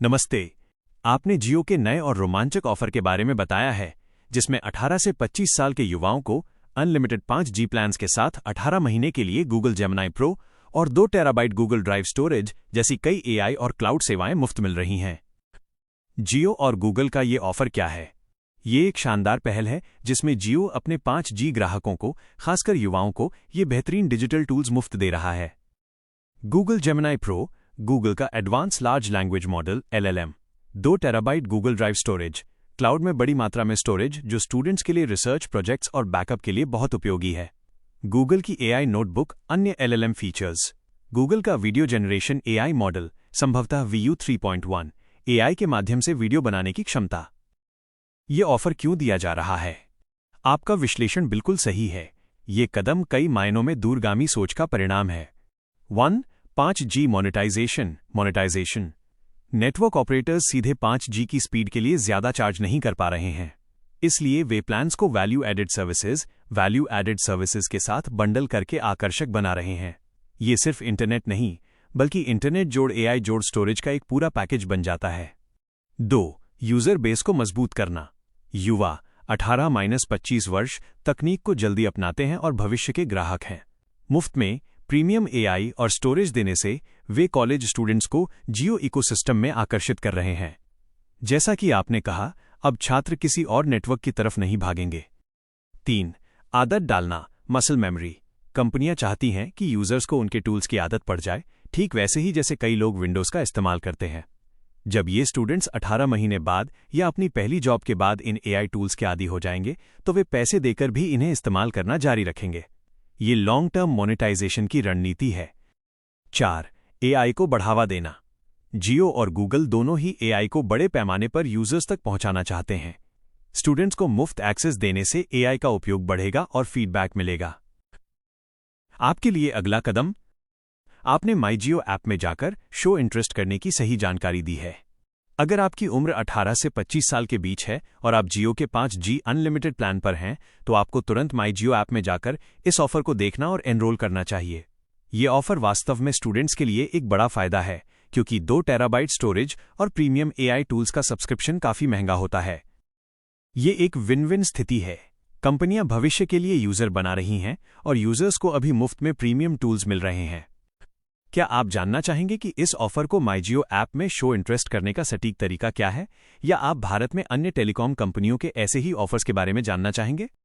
नमस्ते। आपने जियो के नए और रोमांचक ऑफर के बारे में बताया है, जिसमें 18 से 25 साल के युवाओं को अनलिमिटेड 5G प्लान्स के साथ 18 महीने के लिए गूगल जेमिनी प्रो और 2 टेराबाइट गूगल ड्राइव स्टोरेज जैसी कई एआई और क्लाउड सेवाएं मुफ्त मिल रही हैं। जियो और गूगल का ये ऑफर क्या है? ये एक शानदार पहल है जिसमें जियो अपने 5G ग्राहकों को, खासकर युवाओं को, ये बेहतरीन डिजिटल टूल्स मुफ्त दे रहा है। गूगल जेमिनी प्रो, गूगल का advance large language model LLM, 2 terabyte Google drive storage, cloud में बड़ी मात्रा में स्टोरेज जो स्टूडेंट्स के लिए रिसर्च प्रोजेक्ट्स और बैकअप के लिए बहुत उपयोगी है। गूगल की AI नोटबुक, अन्य LLM फीचर्स, गूगल का वीडियो जनरेशन AI मॉडल, संभवतः VU 3.1, AI के माध्यम से वीडियो बनाने की क्षमता। ये ऑफर क्यों दिया जा रहा है? आपका विश्लेषण बिल्कुल सही है। ये कदम कई मायनों में दूरगामी सोच का परिणाम है। 1. 5G monetization. नेटवर्क ऑपरेटर्स सीधे 5G की स्पीड के लिए ज्यादा चार्ज नहीं कर पा रहे हैं, इसलिए वे प्लान्स को वैल्यू एडेड सर्विसेज के साथ बंडल करके आकर्षक बना रहे हैं। ये सिर्फ इंटरनेट नहीं, बल्कि इंटरनेट जोड़ AI जोड़ स्टोरेज का एक पूरा पैकेज बन जाता है। 2. यूजर बेस को मजबूत करना। युवा 18-25 वर्ष तकनीक को जल्दी अपनाते हैं और भविष्य के ग्राहक हैं। मुफ्त में प्रीमियम AI और स्टोरेज देने से वे कॉलेज स्टूडेंट्स को जियो इकोसिस्टम में आकर्षित कर रहे हैं। जैसा कि आपने कहा, अब छात्र किसी और नेटवर्क की तरफ नहीं भागेंगे। 3. आदत डालना, मसल मेमोरी। कंपनियां चाहती हैं कि यूजर्स को उनके टूल्स की आदत पड़ जाए, ठीक वैसे ही जैसे कई लोग विंडोज का इस्तेमाल करते हैं। जब ये स्टूडेंट्स 18 महीने बाद या अपनी पहली जॉब के बाद इन AI टूल्स के आदी हो जाएंगे, तो वे पैसे देकर भी इन्हें इस्तेमाल करना जारी रखेंगे। ये लॉन्ग टर्म मोनेटाइजेशन की रणनीति है। 4. AI को बढ़ावा देना। जियो और गूगल दोनों ही AI को बड़े पैमाने पर यूजर्स तक पहुंचाना चाहते हैं। स्टूडेंट्स को मुफ्त एक्सेस देने से AI का उपयोग बढ़ेगा और फीडबैक मिलेगा। आपके लिए अगला कदम? आपने माई जियो ऐप में जाकर शो इंटरेस्ट करने की सही जानकारी दी है। अगर आपकी उम्र 18 से 25 साल के बीच है और आप जियो के 5G अनलिमिटेड प्लान पर हैं, तो आपको तुरंत माई जियो ऐप में जाकर इस ऑफर को देखना और एनरोल करना चाहिए। ये ऑफर वास्तव में स्टूडेंट्स के लिए एक बड़ा फायदा है, क्योंकि 2 टेराबाइट स्टोरेज और प्रीमियम AI टूल्स का सब्सक्रिप्शन काफी महंगा होता है। ये एक विन विन स्थिति है। कंपनियां भविष्य के लिए यूजर बना रही हैं और यूजर्स को अभी मुफ्त में प्रीमियम टूल्स मिल रहे हैं। क्या आप जानना चाहेंगे कि इस ऑफर को माई जियो ऐप में शो इंटरेस्ट करने का सटीक तरीका क्या है, या आप भारत में अन्य टेलीकॉम कंपनियों के ऐसे ही ऑफर्स के बारे में जानना चाहेंगे?